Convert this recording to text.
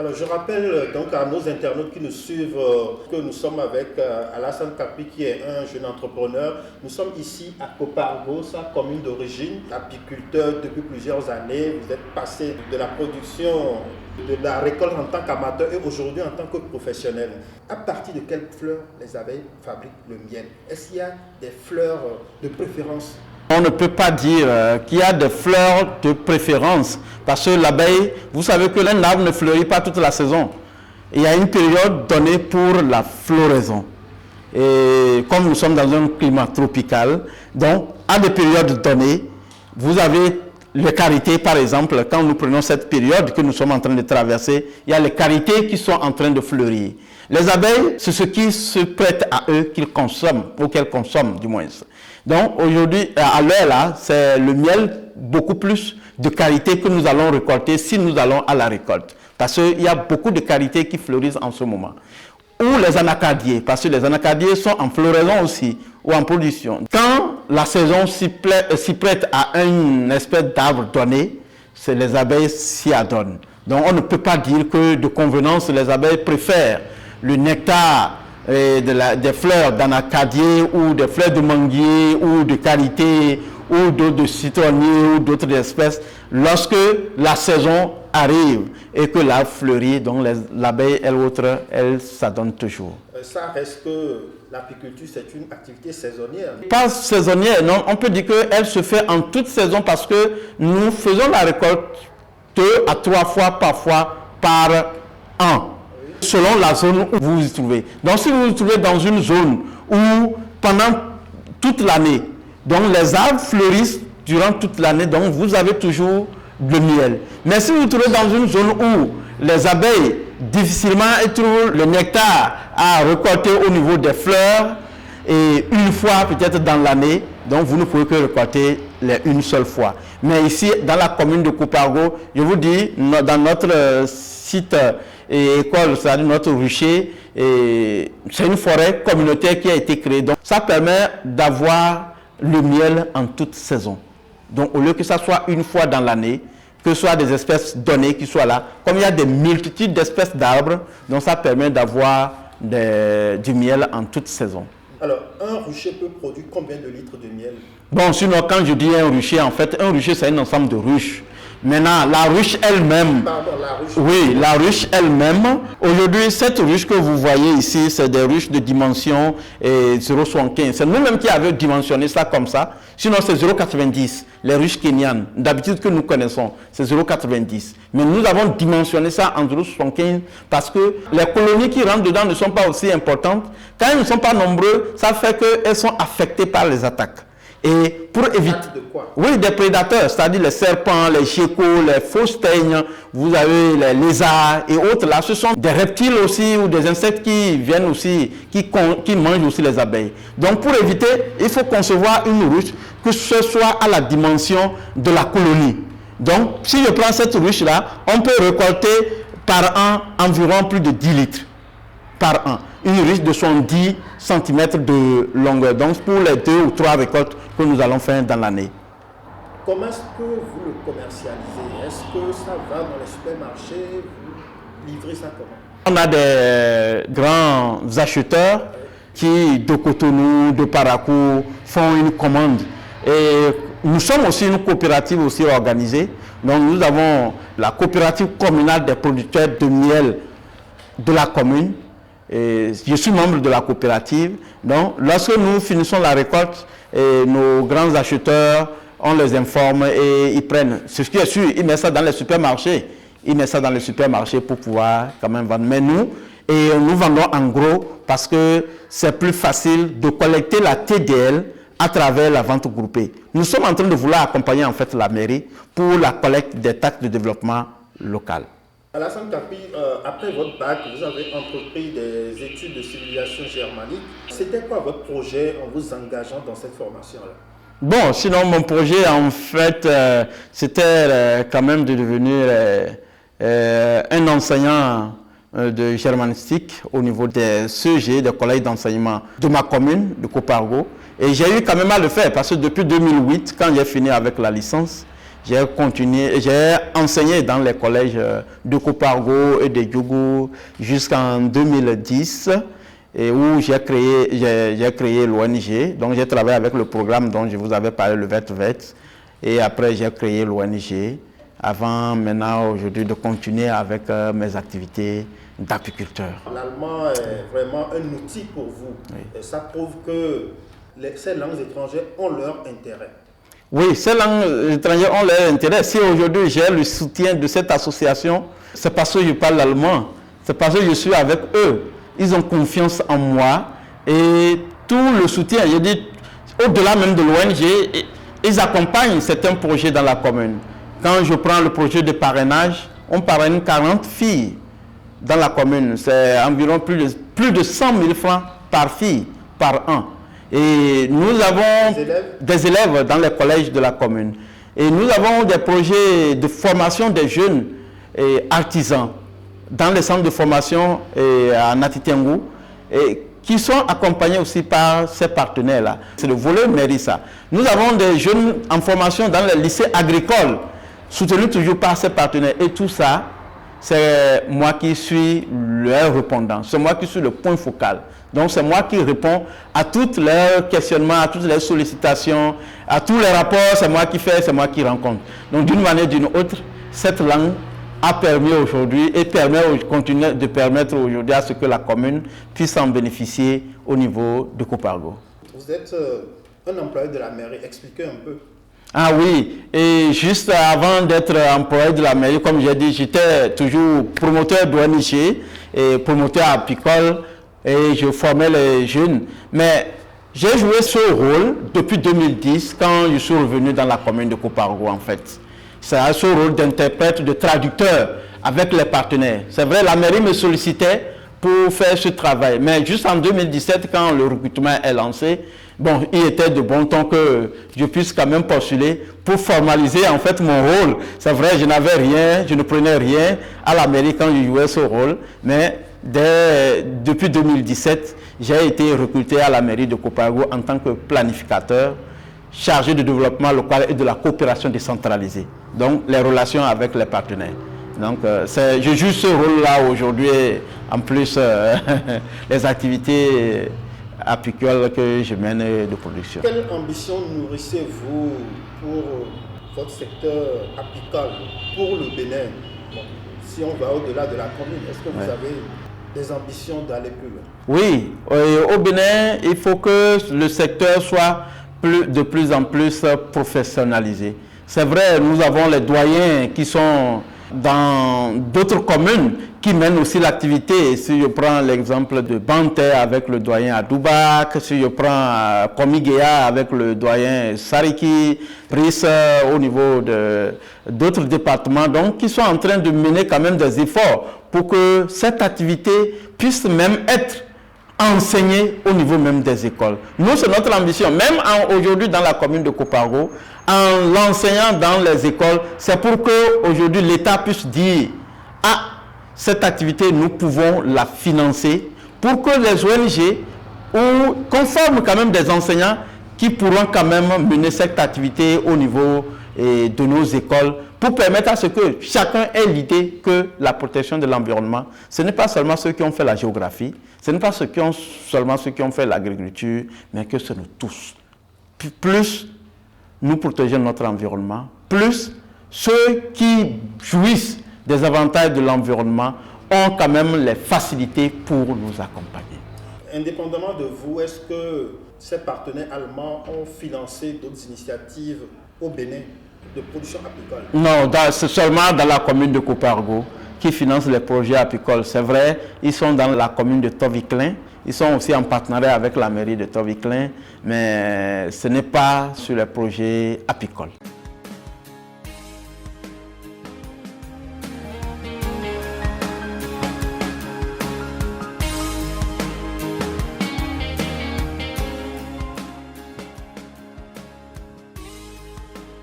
Alors, je rappelle donc à nos internautes qui nous suivent que nous sommes avec Alassane Kapi, qui est un jeune entrepreneur. Nous sommes ici à Kopargo, sa commune d'origine, apiculteur depuis plusieurs années. Vous êtes passé de la production, de la récolte en tant qu'amateur et aujourd'hui en tant que professionnel. À partir de quelles fleurs les abeilles fabriquent le miel? Est-ce qu'il y a des fleurs de préférence? On ne peut pas dire qu'il y a des fleurs de préférence parce que l'abeille, vous savez que l'un arbre ne fleurit pas toute la saison. Il y a une période donnée pour la floraison. Et comme nous sommes dans un climat tropical, donc à des périodes données, vous avez les qualités, par exemple, quand nous prenons cette période que nous sommes en train de traverser, il y a les qualités qui sont en train de fleurir. Les abeilles, c'est ce qui se prête à eux qu'ils consomment, ou qu'elles consomment du moins. Donc aujourd'hui, à l'heure là, c'est le miel beaucoup plus de qualité que nous allons récolter si nous allons à la récolte. Parce qu'il y a beaucoup de qualités qui fleurissent en ce moment. Ou les anacardiers, parce que les anacardiers sont en floraison aussi, ou en production. Quand la saison s'y prête à une espèce d'arbre donné, c'est les abeilles s'y adonnent. Donc on ne peut pas dire que de convenance, les abeilles préfèrent le nectar des fleurs d'anacardier ou des fleurs de manguier ou de qualité ou de citronnier ou d'autres espèces lorsque la saison arrive et que l'arbre fleurit, donc l'abeille elle s'adonne toujours. Ça reste que l'apiculture, c'est une activité saisonnière. Pas saisonnière, non, on peut dire qu'elle se fait en toute saison parce que nous faisons la récolte 2 à 3 fois parfois par an. Selon la zone où vous vous trouvez. Donc si vous vous trouvez dans une zone où pendant toute l'année, donc les arbres fleurissent durant toute l'année, donc vous avez toujours le miel. Mais si vous vous trouvez dans une zone où les abeilles difficilement trouvent le nectar à récolter au niveau des fleurs, et une fois peut-être dans l'année, donc vous ne pouvez que récolter une seule fois. Mais ici, dans la commune de Kopargo, je vous dis, dans notre site et école, c'est-à-dire notre rucher, c'est une forêt communautaire qui a été créée. Donc ça permet d'avoir le miel en toute saison. Donc au lieu que ça soit une fois dans l'année, que ce soit des espèces données qui soient là, comme il y a des multitudes d'espèces d'arbres, donc ça permet d'avoir du miel en toute saison. Alors, un rucher peut produire combien de litres de miel? Bon, sinon, quand je dis un rucher, en fait, un rucher, c'est un ensemble de ruches. Maintenant, la ruche elle-même, oui, la ruche elle-même, aujourd'hui, cette ruche que vous voyez ici, c'est des ruches de dimension 0,75. C'est nous-mêmes qui avons dimensionné ça comme ça. Sinon, c'est 0,90. Les ruches kenyanes, d'habitude que nous connaissons, c'est 0,90. Mais nous avons dimensionné ça en 0,75 parce que les colonies qui rentrent dedans ne sont pas aussi importantes. Quand elles ne sont pas nombreuses, ça fait qu'elles sont affectées par les attaques. Et pour éviter, oui, des prédateurs, c'est-à-dire les serpents, les geckos, les fausses teignes, vous avez les lézards et autres là, ce sont des reptiles aussi ou des insectes qui viennent aussi, qui mangent aussi les abeilles. Donc pour éviter, il faut concevoir une ruche que ce soit à la dimension de la colonie. Donc si je prends cette ruche là, on peut récolter par an environ plus de 10 litres par an. Une ruche de 70 cm de longueur. Donc pour les 2 ou 3 récoltes que nous allons faire dans l'année. Comment est-ce que vous le commercialisez? Est-ce que ça va dans les supermarchés? Vous livrez ça comment? On a des grands acheteurs qui, de Cotonou, de Parakou, font une commande. Et nous sommes aussi une coopérative aussi organisée. Donc nous avons la coopérative communale des producteurs de miel de la commune. Et je suis membre de la coopérative. Donc, lorsque nous finissons la récolte, nos grands acheteurs, on les informe et ils prennent. C'est ce qui est sûr, ils mettent ça dans les supermarchés. Ils mettent ça dans les supermarchés pour pouvoir quand même vendre. Mais nous vendons en gros parce que c'est plus facile de collecter la TDL à travers la vente groupée. Nous sommes en train de vouloir accompagner en fait la mairie pour la collecte des taxes de développement local. Alassane Kapi, après votre bac, vous avez entrepris des études de civilisation germanique. C'était quoi votre projet en vous engageant dans cette formation-là? Bon, sinon mon projet en fait, c'était quand même de devenir un enseignant de germanistique au niveau des CEG, des collèges d'enseignement de ma commune, de Kopargo. Et j'ai eu quand même à le faire parce que depuis 2008, quand j'ai fini avec la licence, j'ai continué, j'ai enseigné dans les collèges de Copargo et de Diougou jusqu'en 2010, et où j'ai créé l'ONG. Donc j'ai travaillé avec le programme dont je vous avais parlé, le VET-VET, et après j'ai créé l'ONG, avant maintenant aujourd'hui de continuer avec mes activités d'apiculteur. L'allemand est vraiment un outil pour vous. Oui. Et ça prouve que ces langues étrangères ont leur intérêt. Oui, ces langues étrangères ont leur intérêt. Si aujourd'hui j'ai le soutien de cette association, c'est parce que je parle l'allemand, c'est parce que je suis avec eux. Ils ont confiance en moi et tout le soutien, je dis, au-delà même de l'ONG, ils accompagnent certains projets dans la commune. Quand je prends le projet de parrainage, on parraine 40 filles dans la commune. C'est environ plus de 100 000 francs par fille par an. Et nous avons des élèves dans les collèges de la commune. Et nous avons des projets de formation des jeunes et artisans dans les centres de formation à Natitengou, et qui sont accompagnés aussi par ces partenaires-là. C'est le volet mairie, ça. Nous avons des jeunes en formation dans les lycées agricoles, soutenus toujours par ces partenaires. Et tout ça, c'est moi qui suis leur répondant. C'est moi qui suis le point focal. Donc c'est moi qui réponds à tous leurs questionnements, à toutes les sollicitations, à tous les rapports, c'est moi qui fais, c'est moi qui rencontre. Donc d'une manière ou d'une autre, cette langue a permis aujourd'hui et continue de permettre aujourd'hui à ce que la commune puisse en bénéficier au niveau de Copargo. Vous êtes un employé de la mairie, expliquez un peu. Ah oui, et juste avant d'être employé de la mairie, comme j'ai dit, j'étais toujours promoteur d'ONG et promoteur apicole et je formais les jeunes. Mais j'ai joué ce rôle depuis 2010 quand je suis revenu dans la commune de Copargo en fait. C'est ce rôle d'interprète, de traducteur avec les partenaires. C'est vrai, la mairie me sollicitait pour faire ce travail. Mais juste en 2017, quand le recrutement est lancé, bon, il était de bon temps que je puisse quand même postuler pour formaliser en fait mon rôle. C'est vrai, je n'avais rien, je ne prenais rien à la mairie quand je jouais ce rôle. Mais depuis 2017, j'ai été recruté à la mairie de Copargo en tant que planificateur, chargé de développement local et de la coopération décentralisée. Donc, les relations avec les partenaires. Donc, je joue ce rôle-là aujourd'hui, en plus les activités apicoles que je mène de production. Quelle ambition nourrissez-vous pour votre secteur apicole, pour le Bénin? Bon, si on va au-delà de la commune, est-ce que vous avez des ambitions d'aller plus loin? Oui, au Bénin, il faut que le secteur soit de plus en plus professionnalisé. C'est vrai, nous avons les doyens qui sont dans d'autres communes qui mènent aussi l'activité. Si je prends l'exemple de Banté avec le doyen Adoubak, si je prends Komigea avec le doyen Sariki, Brice au niveau d'autres départements, donc qui sont en train de mener quand même des efforts pour que cette activité puisse même être enseignée au niveau même des écoles. Nous, c'est notre ambition, même aujourd'hui dans la commune de Copargo, en l'enseignant dans les écoles, c'est pour que aujourd'hui l'État puisse dire ah, cette activité, nous pouvons la financer pour que les ONG ou qu'on forme quand même des enseignants qui pourront quand même mener cette activité au niveau de nos écoles pour permettre à ce que chacun ait l'idée que la protection de l'environnement, ce n'est pas seulement ceux qui ont fait la géographie, ce n'est pas seulement ceux qui ont fait l'agriculture, mais que c'est nous tous. Plus nous protégeons notre environnement, plus ceux qui jouissent des avantages de l'environnement ont quand même les facilités pour nous accompagner. Indépendamment de vous, est-ce que ces partenaires allemands ont financé d'autres initiatives au Bénin de production apicole? Non, c'est seulement dans la commune de Copargo qui finance les projets apicoles. C'est vrai, ils sont dans la commune de Toviklen, ils sont aussi en partenariat avec la mairie de Toviklen, mais ce n'est pas sur les projets apicoles.